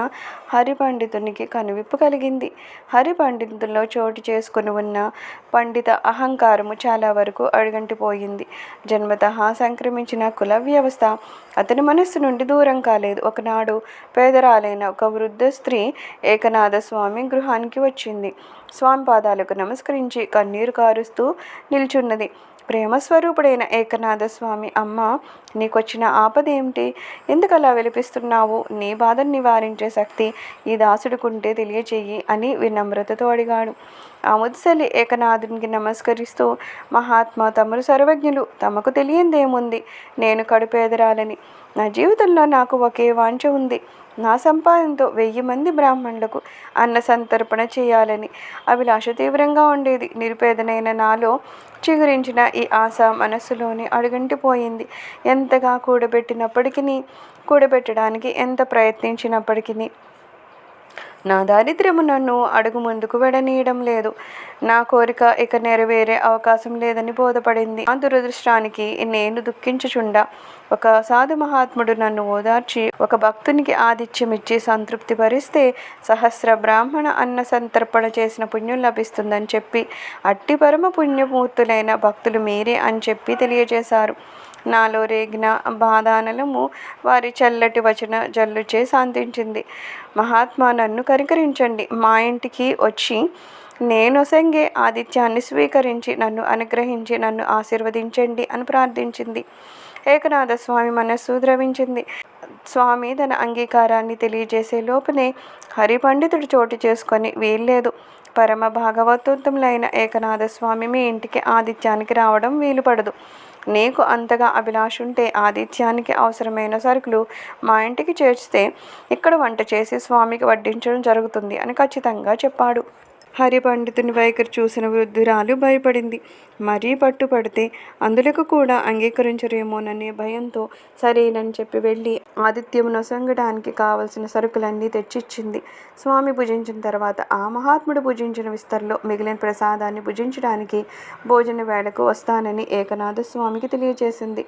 హరి పండితునికి కనువిప్పు కలిగింది. హరి పండితుల్లో చోటు చేసుకుని ఉన్న పండిత అహంకారము చాలా వరకు అడుగంటిపోయింది. జన్మతః సంక్రమించిన కుల వ్యవస్థ అతని మనస్సు నుండి దూరం కాలేదు. ఒకనాడు పేదరాలైన ఒక వృద్ధ స్త్రీ ఏకనాథ స్వామి గృహానికి వచ్చింది. స్వామి పాదాలకు నమస్కరించి కన్నీరు కారుస్తూ నిల్చున్నది. ప్రేమస్వరూపుడైన ఏకనాథ స్వామి, అమ్మ, నీకొచ్చిన ఆపద ఏమిటి? ఎందుకలా విలిపిస్తున్నావు? నీ బాధను నివారించే శక్తి ఈ దాసుడికుంటే తెలియచేయి అని వినమ్రతతో అడిగాడు. ఆ ముద్సలి ఏకనాథునికి నమస్కరిస్తూ, మహాత్మా తమరు సర్వజ్ఞులు, తమకు తెలియందేముంది? నేను కడుపేదరాలని. నా జీవితంలో నాకు ఒకే వాంఛ ఉంది. నా సంపాదనతో 1000 మంది బ్రాహ్మణులకు అన్న సంతర్పణ చేయాలని అభిలాష తీవ్రంగా ఉండేది. నిరుపేదనైన నాలో చిగురించిన ఈ ఆశ మనస్సులోనే అడుగంటిపోయింది. ఎంతగా కూడబెట్టడానికి ఎంత ప్రయత్నించినప్పటికీ నా దారిద్ర్యము నన్ను అడుగు ముందుకు వెడనీయడం లేదు. నా కోరిక ఇక నెరవేరే అవకాశం లేదని బోధపడింది. ఆ దురదృష్టానికి నేను దుఃఖించుచుండా ఒక సాధు మహాత్ముడు నన్ను ఓదార్చి ఒక భక్తునికి ఆతిథ్యమిచ్చి సంతృప్తి పరిస్తే సహస్ర బ్రాహ్మణ అన్న సంతర్పణ చేసిన పుణ్యం లభిస్తుందని చెప్పి, అట్టి పరమ పుణ్యమూర్తులైన భక్తులు మీరే అని చెప్పి తెలియజేశారు. నాలో రేగిన బాధానలము వారి చల్లటి వచన జల్లుచే శాంతించింది. మహాత్మా, నన్ను కనికరించండి. మా ఇంటికి వచ్చి నేనొసంగే ఆతిథ్యాన్ని స్వీకరించి నన్ను అనుగ్రహించి నన్ను ఆశీర్వదించండి అని ప్రార్థించింది. ఏకనాథ స్వామి మనస్సు ద్రవించింది. స్వామి తన అంగీకారాన్ని తెలియజేసే లోపునే హరిపండితుడు చోటు చేసుకొని వీల్లేదు. పరమ భాగవతోత్తములైన ఏకనాథ స్వామి మీ ఇంటికి ఆతిథ్యానికి రావడం వీలుపడదు. నీకు అంతగా అభిలాష ఉంటే ఆతిథ్యానికి అవసరమైన సరుకులు మా ఇంటికి చేర్చితే ఇక్కడ వంట చేసి స్వామికి వడ్డించడం జరుగుతుంది అని ఖచ్చితంగా చెప్పాడు. హరిపండితుని వైఖరి చూసిన వృద్ధురాలు భయపడింది. మరీ పట్టుపడితే అందులకు కూడా అంగీకరించరేమోననే భయంతో సరేనని చెప్పి వెళ్ళి ఆతిథ్యము నొసంగడానికి కావలసిన సరుకులన్నీ తెచ్చిచ్చింది. స్వామి భుజించిన తర్వాత ఆ మహాత్ముడు భుజించిన విస్తరలో మిగిలిన ప్రసాదాన్ని భుజించడానికి భోజన వేళకు వస్తానని ఏకనాథ స్వామికి తెలియజేసింది.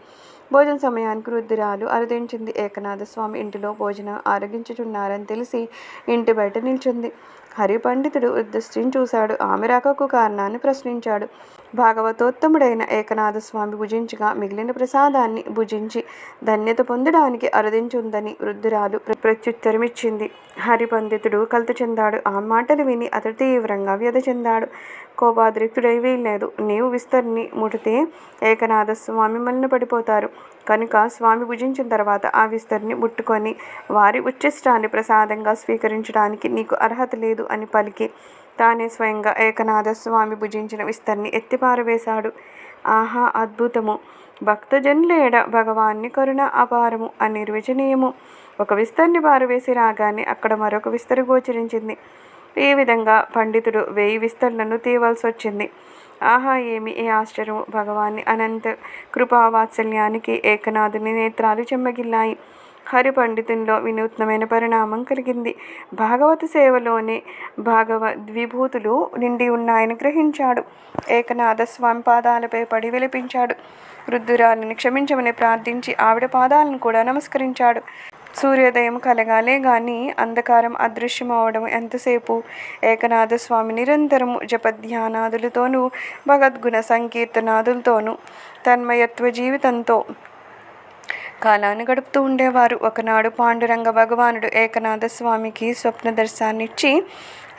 భోజన సమయానికి వృద్ధురాలు అరుదించింది. ఏకనాథ స్వామి ఇంటిలో భోజనం ఆరగించుచున్నారని తెలిసి ఇంటి బయట నిల్చుంది. హరిపండితుడు వృద్ధస్త్రీని చూశాడు. ఆమె రాకకు కారణాన్ని ప్రశ్నించాడు. భాగవతోత్తముడైన ఏకనాథ స్వామి భుజించగా మిగిలిన ప్రసాదాన్ని భుజించి ధన్యత పొందడానికి అరుదించుందని వృద్ధురాలు ప్రత్యుత్తరమిచ్చింది. హరిపండితుడు కలత చెందాడు. ఆ మాటలు విని అతడు తీవ్రంగా వ్యధ చెందాడు. కోపాద్రిక్తుడై వీల్లేదు. నీవు విస్తరిని ముడితే ఏకనాథ స్వామి మలిన పడిపోతారు కనుక స్వామి భుజించిన తర్వాత ఆ విస్తరిని ముట్టుకొని వారి ఉచ్చిష్టాన్ని ప్రసాదంగా స్వీకరించడానికి నీకు అర్హత లేదు అని పలికి తానే స్వయంగా ఏకనాథ స్వామి భుజించిన విస్తరిని ఎత్తిపారవేశాడు. ఆహా, అద్భుతము! భక్తజనుల ఎడ భగవాన్ని కరుణ అపారము అనిర్వచనీయము. ఒక విస్తరిని పారవేసి రాగానే అక్కడ మరొక విస్తరి గోచరించింది. ఈ విధంగా పండితుడు 1000 విస్తరణను తీయవలసి వచ్చింది. ఆహా, ఏమి ఏ ఆశ్చర్యము! భగవాన్ని అనంత కృపావాత్సల్యానికి ఏకనాథుని నేత్రాలు చెమ్మగిల్లాయి. హరిపండితునిలో వినూత్నమైన పరిణామం కలిగింది. భాగవత సేవలోనే భాగవద్విభూతులు నిండి ఉన్నాయని గ్రహించాడు. ఏకనాథ స్వామి పాదాలపై పడి విలపించాడు. వృద్ధురాలిని క్షమించమని ప్రార్థించి ఆవిడ పాదాలను కూడా నమస్కరించాడు. సూర్యోదయం కలగాలే గాని అంధకారం అదృశ్యమవడం ఎంతసేపు? ఏకనాథ స్వామి నిరంతరము జపధ్యానాదులతోనూ భగవద్గుణ సంకీర్తనాదులతోనూ తన్మయత్వ జీవితంతో కాలాన్ని గడుపుతూ ఉండేవారు. ఒకనాడు పాండురంగ భగవానుడు ఏకనాథ స్వామికి స్వప్న దర్శనాన్నిచ్చి,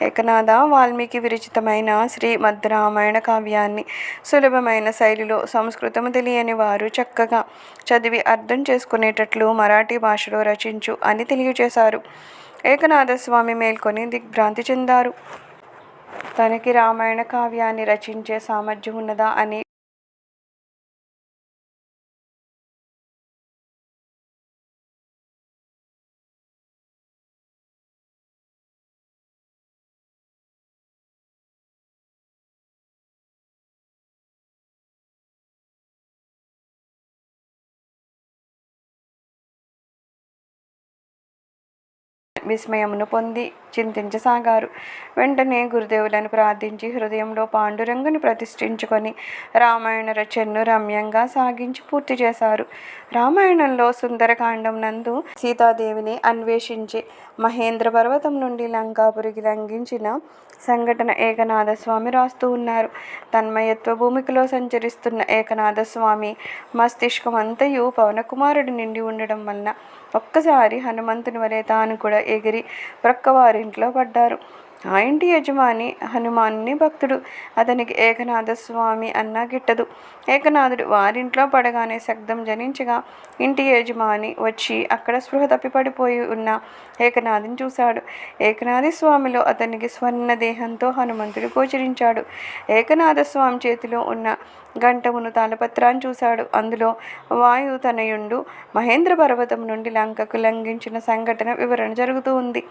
ఏకనాథ, వాల్మీకి విరచితమైన శ్రీమద్ రామాయణ కావ్యాన్ని సులభమైన శైలిలో సంస్కృతము తెలియని వారు చక్కగా చదివి అర్థం చేసుకునేటట్లు మరాఠీ భాషలో రచించు అని తెలియజేశారు. ఏకనాథ స్వామి మేల్కొని దిగ్భ్రాంతి చెందారు. తనకి రామాయణ కావ్యాన్ని రచించే సామర్థ్యం ఉన్నదా అని విస్మయమును పొంది చింతించసాగారు. వెంటనే గురుదేవులను ప్రార్థించి హృదయంలో పాండురంగుని ప్రతిష్ఠించుకొని రామాయణ రచనను రమ్యంగా సాగించి పూర్తి చేశారు. రామాయణంలో సుందరకాండం నందు సీతాదేవిని అన్వేషించి మహేంద్ర పర్వతం నుండి లంకాపురికి లంఘించిన సంఘటన ఏకనాథ స్వామి రాస్తూ ఉన్నారు. తన్మయత్వ భూమికలో సంచరిస్తున్న ఏకనాథ స్వామి మస్తిష్కం అంతయు పవనకుమారుడు నిండి ఉండడం వలన ఒక్కసారి హనుమంతుని వలె తాను కూడా ఎగిరి ప్రక్కవారింట్లో పడ్డారు. ఆ ఇంటి యజమాని హనుమానుని భక్తుడు. అతనికి ఏకనాథ స్వామి అన్నా గిట్టదు. ఏకనాథుడు వారింట్లో పడగానే శబ్దం జనించగా ఇంటి యజమాని వచ్చి అక్కడ స్పృహ తప్పి పడిపోయి ఉన్న ఏకనాథుని చూశాడు. ఏకనాథి స్వామిలో అతనికి స్వర్ణ దేహంతో హనుమంతుడు గోచరించాడు. ఏకనాథ స్వామి చేతిలో ఉన్న గంటమును తాళపత్రాన్ని చూశాడు. అందులో వాయుతనయుండు మహేంద్ర పర్వతం నుండి లంకకు లంఘించిన సంఘటన వివరణ జరుగుతూ ఉంది.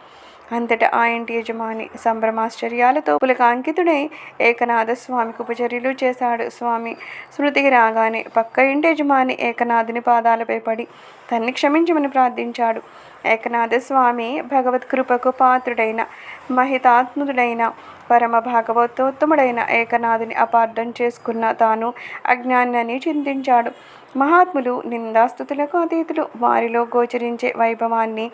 అంతటా ఆ ఇంటి యజమాని సంభ్రమాశ్చర్యాలతో పులకాంకితుడై ఏకనాథ స్వామికి ఉపచర్యలు చేశాడు. స్వామి స్మృతికి రాగానే పక్క ఇంటి యజమాని ఏకనాథుని పాదాలపై పడి తన్ని క్షమించమని ప్రార్థించాడు. ఏకనాథ స్వామి భగవత్ కృపకు పాత్రుడైన మహితాత్ముడైన పరమ భాగవతోత్తముడైన ఏకనాథుని అపార్థం చేసుకున్న తాను అజ్ఞానాన్ని చింతించాడు. మహాత్ములు నిందాస్తుతులకు అతీతులు. వారిలో గోచరించే వైభవాన్ని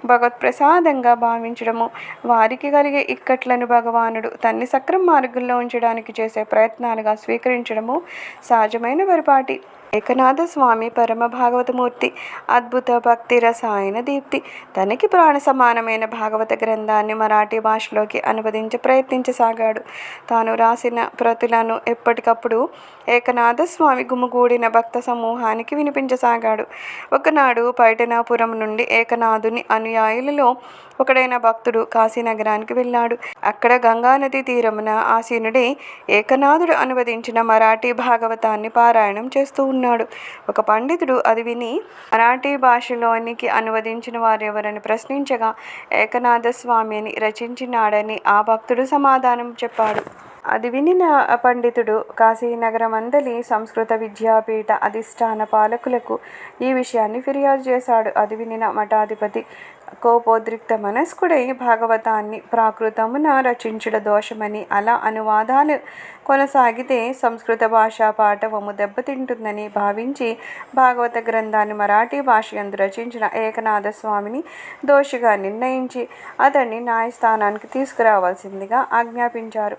భగవత్ప్రసాదంగా భావించడము, వారికి కలిగే ఇక్కట్లను భగవానుడు తన్ని సక్రమ మార్గంలో ఉంచడానికి చేసే ప్రయత్నాలుగా స్వీకరించడము సహజమైన పరిపాటి. ఏకనాథ స్వామి పరమ భాగవతమూర్తి, అద్భుత భక్తి రసాయన దీప్తి. తనకి ప్రాణ సమానమైన భాగవత గ్రంథాన్ని మరాఠీ భాషలోకి ప్రయత్నించసాగాడు. తాను రాసిన ప్రతులను ఎప్పటికప్పుడు ఏకనాథ స్వామి గుమిగూడిన భక్త సమూహానికి వినిపించసాగాడు. ఒకనాడు పైఠనాపురం నుండి ఏకనాథుని అనుయాయులలో ఒకడైన భక్తుడు కాశీనగరానికి వెళ్ళాడు. అక్కడ గంగానది తీరమున ఆసీనుడై ఏకనాథుడు అనువదించిన మరాఠీ భాగవతాన్ని పారాయణం చేస్తూ ఉన్నాడు. ఒక పండితుడు అది విని మరాఠీ భాషలోనికి అనువదించిన వారెవరని ప్రశ్నించగా ఏకనాథ స్వామిని రచించినాడని ఆ భక్తుడు సమాధానం చెప్పాడు. అది వినిన పండితుడు కాశీనగరమందలి సంస్కృత విద్యాపీఠ అధిష్టాన పాలకులకు ఈ విషయాన్ని ఫిర్యాదు చేశాడు. అది వినిన మఠాధిపతి కోపోద్రిక్త మనస్కుడై భాగవతాన్ని ప్రాకృతమున రచించుట దోషమని, అలా అనువాదాలు కొనసాగితే సంస్కృత భాషా పాఠవము దెబ్బతింటుందని భావించి భాగవత గ్రంథాన్ని మరాఠీ భాషయందు రచించిన ఏకనాథ స్వామిని దోషిగా నిర్ణయించి అతన్ని న్యాయస్థానానికి తీసుకురావాల్సిందిగా ఆజ్ఞాపించారు.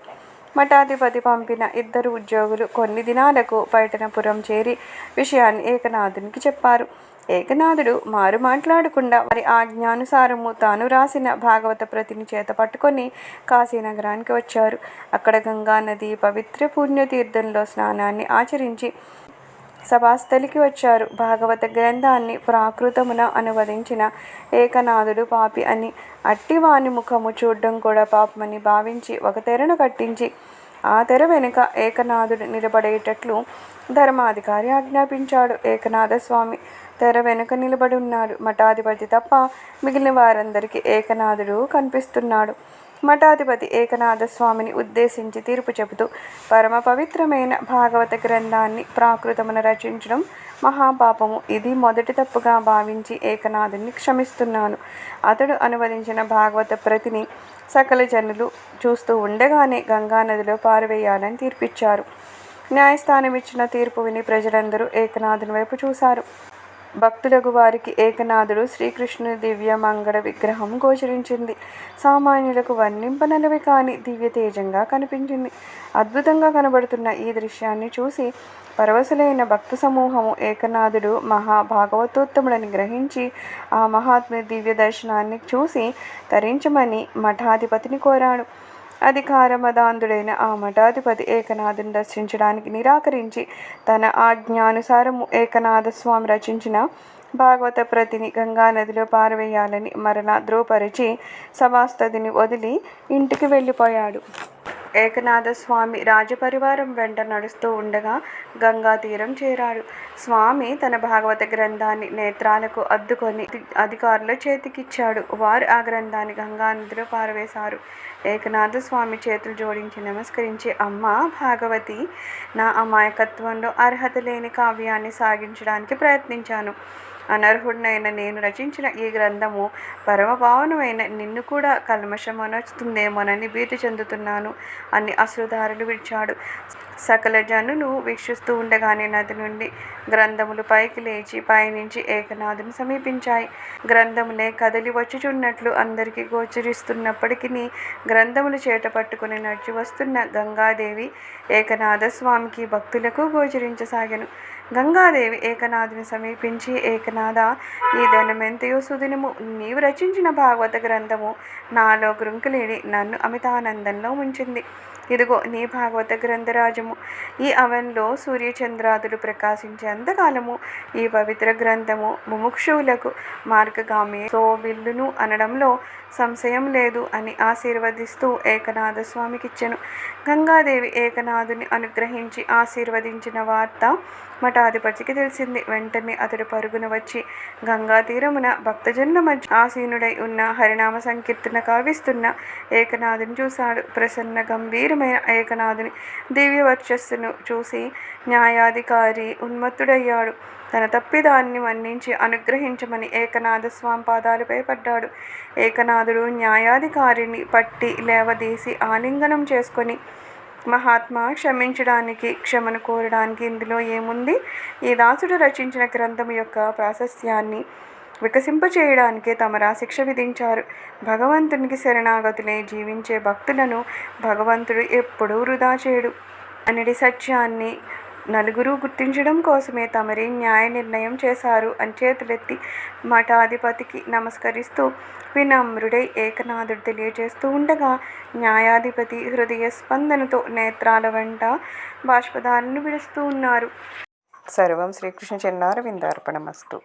మఠాధిపతి పంపిన ఇద్దరు ఉద్యోగులు కొన్ని దినాలకు పైఠనపురం చేరి విషయాన్ని ఏకనాథునికి చెప్పారు. ఏకనాథుడు మారు మాట్లాడకుండా వారి ఆజ్ఞానుసారము తాను రాసిన భాగవత ప్రతిని చేత పట్టుకొని కాశీనగరానికి వచ్చారు. అక్కడ గంగా నది పవిత్ర పుణ్యతీర్థంలో స్నానాన్ని ఆచరించి సభాస్థలికి వచ్చారు. భాగవత గ్రంథాన్ని ప్రాకృతమున అనువదించిన ఏకనాథుడు పాపి అని, అట్టివాని ముఖము చూడడం కూడా పాపమని భావించి ఒక తెరను కట్టించి ఆ తెర వెనుక ఏకనాథుడు నిలబడేటట్లు ధర్మాధికారి ఆజ్ఞాపించాడు. ఏకనాథ స్వామి తెర వెనుక నిలబడి ఉన్నాడు. మఠాధిపతి తప్ప మిగిలిన వారందరికీ ఏకనాథుడు కనిపిస్తున్నాడు. మఠాధిపతి ఏకనాథ స్వామిని ఉద్దేశించి తీర్పు చెబుతూ, పరమ పవిత్రమైన భాగవత గ్రంథాన్ని ప్రాకృతమున రచించడం మహాపాపము. ఇది మొదటి తప్పుగా భావించి ఏకనాథుని క్షమిస్తున్నాను. అతడు అనువదించిన భాగవత ప్రతిని సకల జనులు చూస్తూ ఉండగానే గంగానదిలో పారవేయాలని తీర్పిచ్చారు. న్యాయస్థానం ఇచ్చిన తీర్పు విని ప్రజలందరూ ఏకనాథుని వైపు చూశారు. భక్తులకు వారికి ఏకనాథుడు శ్రీకృష్ణుని దివ్య మంగళ విగ్రహం గోచరించింది. సామాన్యులకు వర్ణింపనలవి కాని దివ్య తేజంగా కనిపించింది. అద్భుతంగా కనబడుతున్న ఈ దృశ్యాన్ని చూసి పరవశులైన భక్త సమూహము ఏకనాథుడు మహాభాగవతోత్తముడని గ్రహించి ఆ మహాత్ముని దివ్య దర్శనాన్ని చూసి తరించమని మఠాధిపతిని కోరాడు. అధికారమదాంధుడైన ఆ మఠాధిపతి ఏకనాథుని దర్శించడానికి నిరాకరించి తన ఆజ్ఞానుసారము ఏకనాథ స్వామి రచించిన భాగవత ప్రతిని గంగానదిలో పారవేయాలని మరలా ధ్రువపరిచి సభాస్థితిని వదిలి ఇంటికి వెళ్ళిపోయాడు. ఏకనాథ స్వామి రాజపరివారం వెంట నడుస్తూ ఉండగా గంగా తీరం చేరాడు. స్వామి తన భాగవత గ్రంథాన్ని నేత్రాలకు అద్దుకొని అధికారుల చేతికిచ్చాడు. వారు ఆ గ్రంథాన్ని గంగానదిలో పారవేశారు. ఏకనాథ స్వామి చేతులు జోడించి నమస్కరించి, అమ్మా భాగవతి, నా అమాయకత్వంలో అర్హత లేని కావ్యాన్ని సాగించడానికి ప్రయత్నించాను. అనర్హుడినైన నేను రచించిన ఈ గ్రంథము పరమపావనమైన నిన్ను కూడా కల్మషమనొస్తుందేమోనని భీతి చెందుతున్నాను అని అశ్రుధారులు విడిచాడు. సకల జనులు వీక్షిస్తూ ఉండగానే నది నుండి గ్రంథములు పైకి లేచి పైనుంచి ఏకనాథుని సమీపించాయి. గ్రంథములే కదలి వచ్చుచున్నట్లు అందరికీ గోచరిస్తున్నప్పటికీ గ్రంథములు చేట పట్టుకుని నడిచి వస్తున్న గంగాదేవి ఏకనాథ స్వామికి భక్తులకు గోచరించసాగెను. గంగాదేవి ఏకనాథుని సమీపించి, ఏకనాథ, ఈ ధనమెంతయో సుదినము నీవు రచించిన భాగవత గ్రంథము నాలో గ్రుంకులేడి నన్ను అమితానందంలో ఉంచింది. ఇదిగో నీ భాగవత గ్రంథరాజము. ఈ అవన్లో సూర్యచంద్రాదులు ప్రకాశించేంతకాలము ఈ పవిత్ర గ్రంథము ముముక్షువులకు మార్గగామి సోబిల్లును అనడంలో సంశయం లేదు అని ఆశీర్వదిస్తూ ఏకనాథ స్వామికిచ్చెను. గంగాదేవి ఏకనాథుని అనుగ్రహించి ఆశీర్వదించిన వార్త మఠాధిపతికి తెలిసింది. వెంటనే అతడు పరుగున వచ్చి గంగా తీరమున భక్తజనుల మధ్య ఆసీనుడై ఉన్న హరినామ సంకీర్తన కావిస్తున్న ఏకనాథుని చూశాడు. ప్రసన్న గంభీరమైన ఏకనాథుని దివ్య వర్చస్సును చూసి న్యాయాధికారి ఉన్మత్తుడయ్యాడు. తన తప్పిదాన్ని మన్నించి అనుగ్రహించమని ఏకనాథ స్వామి పాదాలపై పడ్డాడు. ఏకనాథుడు న్యాయాధికారిని పట్టి లేవదీసి ఆలింగనం చేసుకొని, మహాత్మా, క్షమించడానికి క్షమను కోరడానికి ఇందులో ఏముంది? ఈ దాసుడు రచించిన గ్రంథం యొక్క ప్రాశస్త్యాన్ని వికసింపచేయడానికే తమరా శిక్ష విధించారు. భగవంతునికి శరణాగతులై జీవించే భక్తులను భగవంతుడు ఎప్పుడూ వృధా చేయడు అనేది సత్యాన్ని నలుగురు గుర్తించడం కోసమే తమరి న్యాయ నిర్ణయం చేశారు అని చేతులెత్తి మఠాధిపతికి నమస్కరిస్తూ వినమ్రుడై ఏకనాథుడు తెలియజేస్తూ ఉండగా న్యాయాధిపతి హృదయ స్పందనతో నేత్రాల వెంట బాష్పధారను విడుస్తూ ఉన్నారు. సర్వం శ్రీకృష్ణ చరణారవిందార్పణమస్తు.